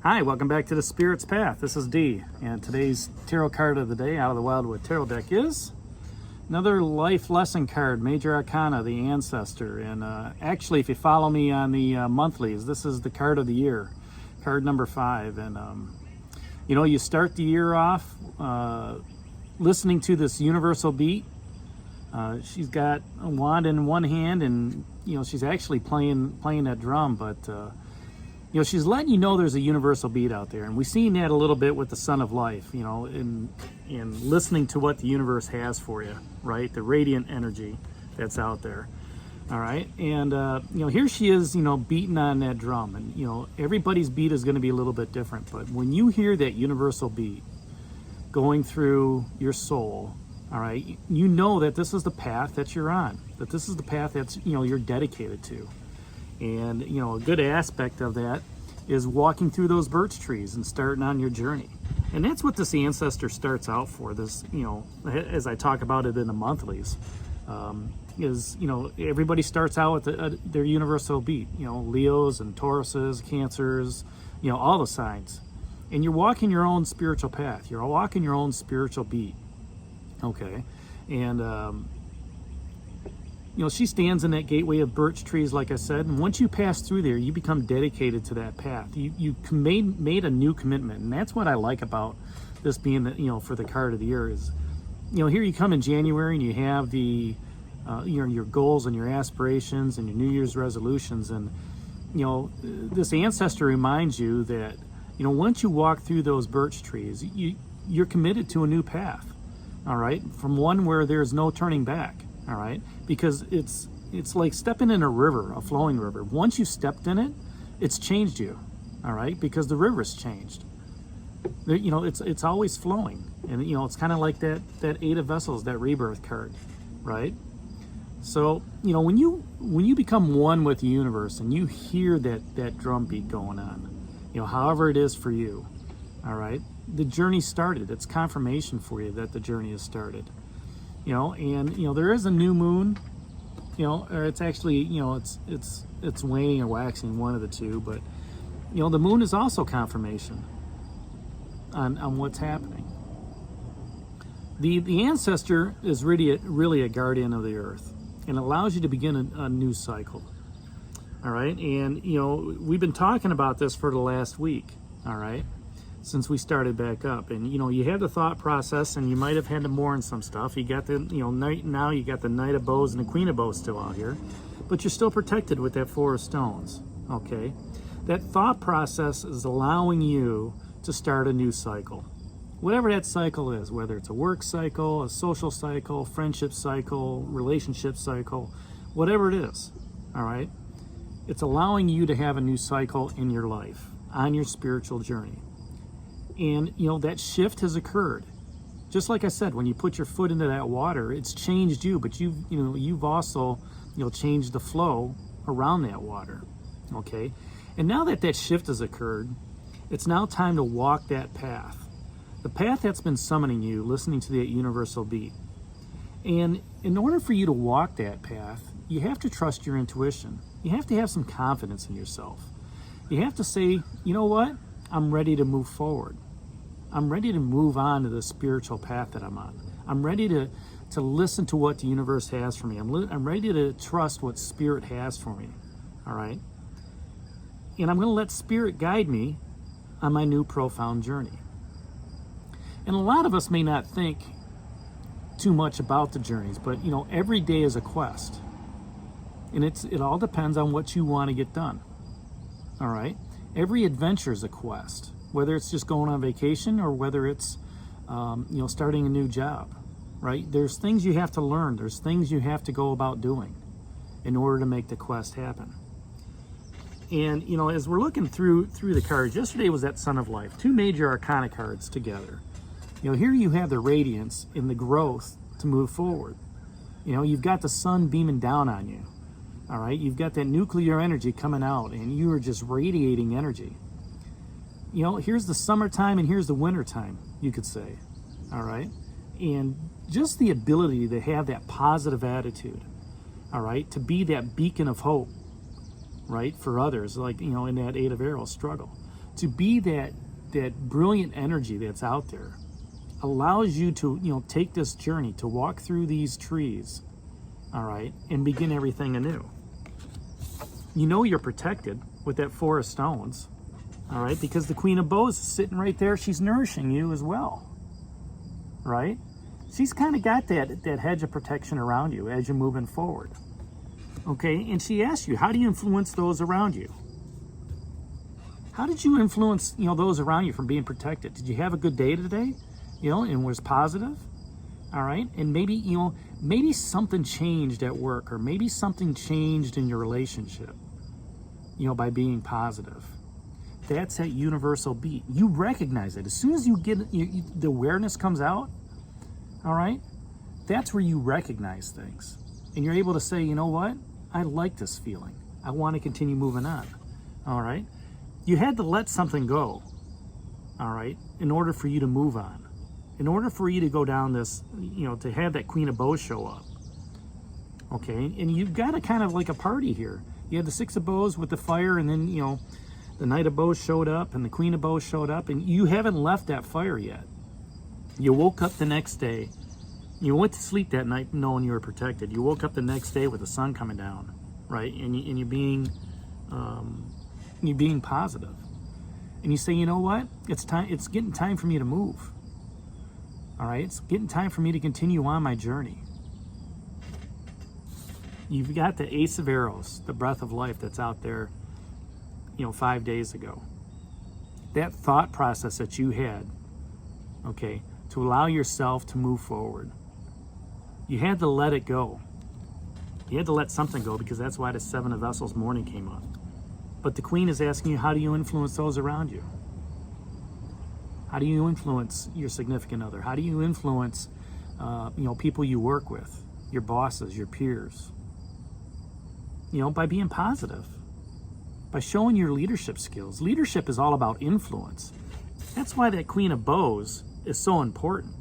Hi, welcome back to the Spirit's Path. This is D, and today's tarot card of the day out of the Wildwood Tarot deck is another life lesson card, Major Arcana, the Ancestor. And actually, if you follow me on the monthlies, this is the card of the year, card number 5. And you know, you start the year off listening to this universal beat. She's got a wand in one hand, and you know, she's actually playing that drum, but you know, she's letting you know there's a universal beat out there. And we've seen that a little bit with the Sun of Life, you know, in listening to what the universe has for you, right? The radiant energy that's out there. All right. And, you know, here she is, you know, beating on that drum. And, you know, everybody's beat is going to be a little bit different. But when you hear that universal beat going through your soul, all right, you know that this is the path that you're on, that this is the path that's, you know, you're dedicated to. And, you know, a good aspect of that is walking through those birch trees and starting on your journey. And that's what this Ancestor starts out for. This, you know, as I talk about it in the monthlies, is, you know, everybody starts out with their universal beat, you know, Leos and Tauruses, Cancers, you know, all the signs. And you're walking your own spiritual path. You're walking your own spiritual beat. Okay. And, you know, she stands in that gateway of birch trees, like I said, and once you pass through there, you become dedicated to that path. You made a new commitment, and that's what I like about this being, the, you know, for the card of the year is, you know, here you come in January and you have the, your goals and your aspirations and your New Year's resolutions, and, you know, this Ancestor reminds you that, you know, once you walk through those birch trees, you're committed to a new path, all right, from one where there's no turning back. All right, because it's like stepping in a river, a flowing river. Once you stepped in it, it's changed you. All right, because the river's changed. You know, it's always flowing, and you know, it's kind of like that 8 of Vessels, that rebirth card, right? So you know, when you become one with the universe and you hear that drum beat going on, you know, however it is for you, all right, the journey started. It's confirmation for you that the journey has started. You know, and you know, there is a new moon, you know, or it's actually, you know, it's waning or waxing, one of the two, but you know, the moon is also confirmation on what's happening. The Ancestor is really a guardian of the earth, and allows you to begin a new cycle. All right, and you know, we've been talking about this for the last week, all right, since we started back up. And you know, you have the thought process, and you might have had to mourn some stuff. You got the, you know, now you got the Knight of Bows and the Queen of Bows still out here, but you're still protected with that 4 of Stones. Okay, that thought process is allowing you to start a new cycle, whatever that cycle is, whether it's a work cycle, a social cycle, friendship cycle, relationship cycle, whatever it is. All right, it's allowing you to have a new cycle in your life on your spiritual journey. And, you know, that shift has occurred. Just like I said, when you put your foot into that water, it's changed you, but you've also, you know, changed the flow around that water, okay? And now that shift has occurred, it's now time to walk that path. The path that's been summoning you, listening to that universal beat. And in order for you to walk that path, you have to trust your intuition. You have to have some confidence in yourself. You have to say, you know what? I'm ready to move forward. I'm ready to move on to the spiritual path that I'm on. I'm ready to listen to what the universe has for me. I'm ready to trust what Spirit has for me, all right? And I'm going to let Spirit guide me on my new profound journey. And a lot of us may not think too much about the journeys, but, you know, every day is a quest. And it all depends on what you want to get done, all right? Every adventure is a quest, whether it's just going on vacation or whether it's, you know, starting a new job, right? There's things you have to learn. There's things you have to go about doing in order to make the quest happen. And, you know, as we're looking through the cards, yesterday was that Sun of Life, 2 major Arcana cards together. You know, here you have the radiance in the growth to move forward. You know, you've got the sun beaming down on you. All right, you've got that nuclear energy coming out, and you are just radiating energy. You know, here's the summertime and here's the wintertime, you could say. All right, and just the ability to have that positive attitude. All right, to be that beacon of hope, right, for others, like, you know, in that 8 of Arrows struggle, to be that brilliant energy that's out there, allows you to, take this journey, to walk through these trees, all right, and begin everything anew. You're protected with that Four of Stones, all right, because the Queen of Bows is sitting right there. She's nourishing you as well, right? She's kind of got that hedge of protection around you as you're moving forward, okay? And she asks you, how do you influence those around you? How did you influence, those around you from being protected? Did you have a good day today, and was positive? All right, and maybe, maybe something changed at work, or maybe something changed in your relationship, by being positive. That's that universal beat. You recognize it. As soon as you get, the awareness comes out, all right, that's where you recognize things. And you're able to say, you know what? I like this feeling. I want to continue moving on, all right? You had to let something go, all right, in order for you to move on. In order for you to go down this, to have that Queen of Bows show up, okay? And you've got a kind of like a party here. You had the Six of Bows with the fire, and then, the Knight of Bows showed up, and the Queen of Bows showed up, and you haven't left that fire yet. You woke up the next day. You went to sleep that night knowing you were protected. You woke up the next day with the sun coming down, right? And you're being positive. And you say, you know what? It's time. It's getting time for me to move. All right, it's getting time for me to continue on my journey. You've got the Ace of Arrows, the breath of life that's out there, 5 days ago. That thought process that you had, okay, to allow yourself to move forward. You had to let it go. You had to let something go, because that's why the Seven of Vessels morning came up. But the Queen is asking you, how do you influence those around you? How do you influence your significant other? How do you influence, people you work with, your bosses, your peers? By being positive, by showing your leadership skills. Leadership is all about influence. That's why that Queen of Bows is so important.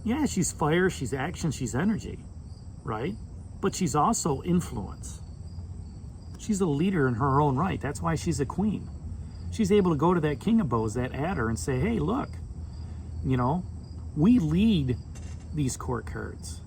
Yeah, she's fire, she's action, she's energy, right? But she's also influence. She's a leader in her own right. That's why she's a queen. She's able to go to that King of Bows, that adder, and say, hey, look, we lead these court cards.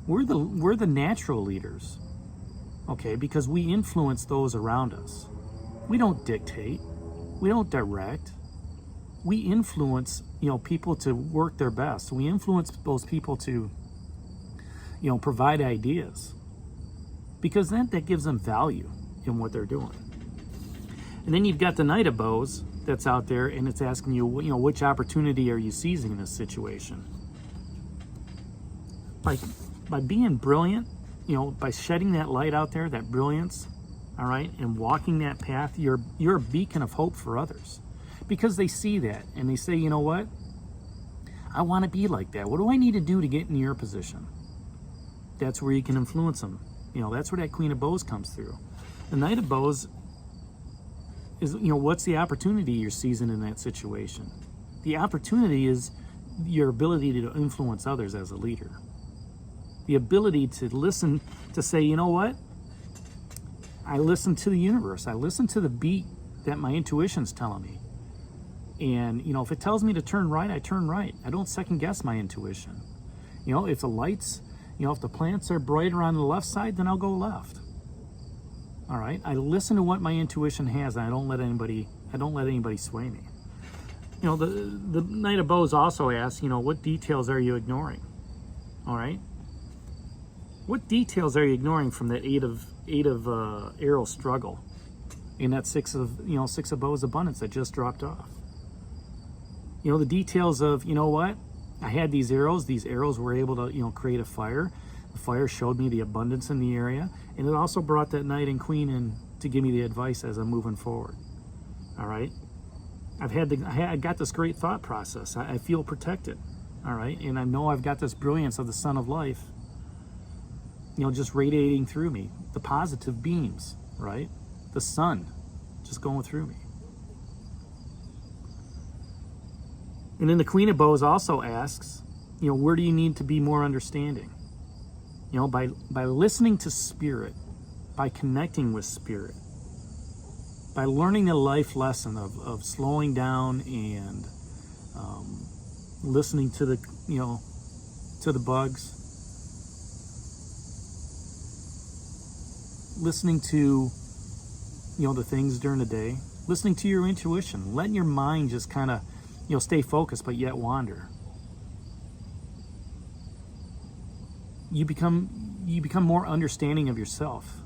We're the natural leaders, okay, because we influence those around us. We don't dictate. We don't direct. We influence, people to work their best. We influence those people to, provide ideas, because then that gives them value in what they're doing. And then you've got the Knight of Bows that's out there, and it's asking you, which opportunity are you seizing in this situation? By being brilliant, by shedding that light out there, that brilliance, all right, and walking that path, you're a beacon of hope for others, because they see that and they say, you know what? I want to be like that. What do I need to do to get in your position? That's where you can influence them. That's where that Queen of Bows comes through. The Knight of Bows is, what's the opportunity you're seizing in that situation? The opportunity is your ability to influence others as a leader. The ability to listen, to say, you know what? I listen to the universe. I listen to the beat that my intuition's telling me. And, if it tells me to turn right, I turn right. I don't second guess my intuition. If the lights, if the plants are brighter on the left side, then I'll go left. All right, I listen to what my intuition has, and I don't let anybody sway me. The Knight of Bows also asks, what details are you ignoring? All right, what details are you ignoring from that eight of arrow struggle, in that Six of Bows abundance that just dropped off? The details of, what? I had these arrows were able to, create a fire. The fire showed me the abundance in the area, and it also brought that Knight and Queen in to give me the advice as I'm moving forward. All right, I got this great thought process. I feel protected. All right, and I know I've got this brilliance of the Sun of Life, just radiating through me. The positive beams, right? The sun just going through me. And then the Queen of Bows also asks, where do you need to be more understanding? By listening to spirit, by connecting with spirit, by learning the life lesson of slowing down and listening to the, to the bugs, listening to, the things during the day, listening to your intuition, letting your mind just kind of, stay focused but yet wander. You become more understanding of yourself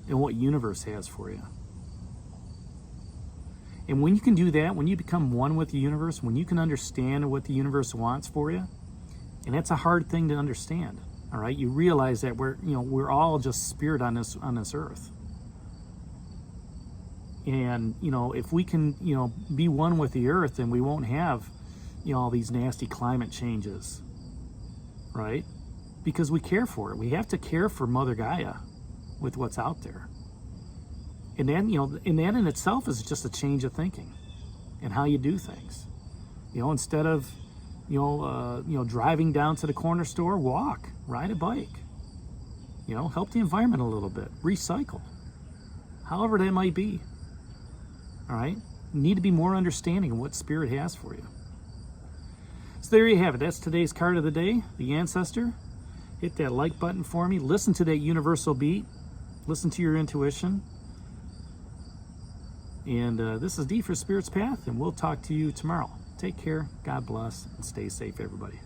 and what universe has for you. And when you can do that, when you become one with the universe, when you can understand what the universe wants for you, and that's a hard thing to understand, all right? You realize that we're all just spirit on this earth. And, if we can, be one with the earth, then we won't have, all these nasty climate changes, right? Because we care for it. We have to care for Mother Gaia with what's out there. And then, and that in itself is just a change of thinking and how you do things. Instead of, driving down to the corner store, walk, ride a bike, help the environment a little bit, recycle, however that might be. All right. You need to be more understanding of what Spirit has for you. So there you have it. That's today's card of the day, the Ancestor. Hit that like button for me. Listen to that universal beat. Listen to your intuition. And this is D for Spirit's Path, and we'll talk to you tomorrow. Take care, God bless, and stay safe, everybody.